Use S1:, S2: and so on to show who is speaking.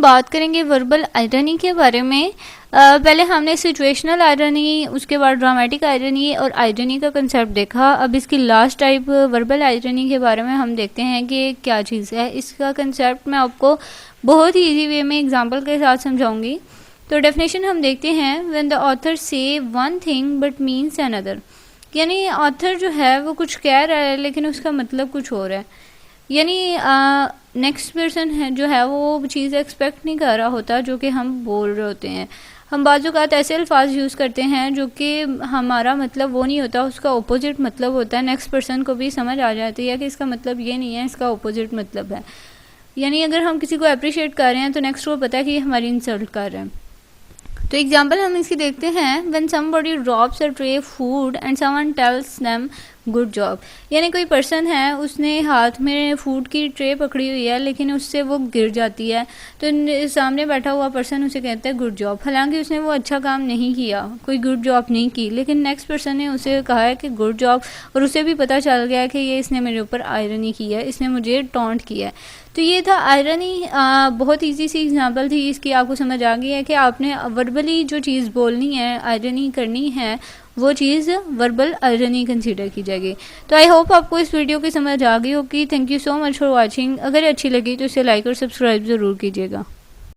S1: बात करेंगे verbal irony के बारे में। पहले हमने सिचुएशनल आयरनी, उसके बाद ड्रामेटिक आयरनी और आयरनी का कंसेप्ट देखा। अब इसकी लास्ट टाइप वर्बल आयरनी के बारे में हम देखते हैं कि क्या चीज़ है। इसका कंसेप्ट मैं आपको बहुत ही ईजी वे में एग्जांपल के साथ समझाऊंगी। तो डेफिनेशन हम देखते हैं, व्हेन द ऑथर से one thing but means another, यानी ऑथर जो है वो कुछ कह रहा है लेकिन उसका मतलब कुछ और है। यानी नेक्स्ट पर्सन है जो है वो चीज़ एक्सपेक्ट नहीं कर रहा होता जो कि हम बोल रहे होते हैं। हम बाज़-औक़ात ऐसे अल्फाज यूज़ करते हैं जो कि हमारा मतलब वो नहीं होता, उसका अपोजिट मतलब होता है। नेक्स्ट पर्सन को भी समझ आ जाती है कि इसका मतलब ये नहीं है, इसका अपोजिट मतलब है। यानी अगर हम किसी को अप्रिशिएट कर रहे हैं तो नेक्स्ट को पता है कि ये हमारी इंसल्ट कर रहे हैं। तो एग्जाम्पल हम इसकी देखते हैं, when somebody drops a tray food and someone tells them good job. यानी कोई पर्सन है, उसने हाथ में फूड की ट्रे पकड़ी हुई है लेकिन उससे वो गिर जाती है, तो सामने बैठा हुआ पर्सन उसे कहता है गुड जॉब। हालांकि उसने वो अच्छा काम नहीं किया, कोई गुड जॉब नहीं की, लेकिन नेक्स्ट पर्सन ने उसे कहा है कि गुड जॉब, और उसे भी पता चल गया है कि ये इसने मेरे ऊपर आयरनी की है, इसने मुझे टॉन्ट किया है। तो ये था आयरनी। बहुत इजी सी एग्जांपल थी, इसकी आपको समझ आ गई है कि आपने वर्बली जो चीज़ बोलनी है, आयरनी करनी है, वो चीज़ वर्बल आयरनी कंसीडर की जाएगी। तो आई होप आपको इस वीडियो की समझ आ गई होगी। Thank you so much for watching. अगर अच्छी लगी तो इसे लाइक और सब्सक्राइब ज़रूर कीजिएगा।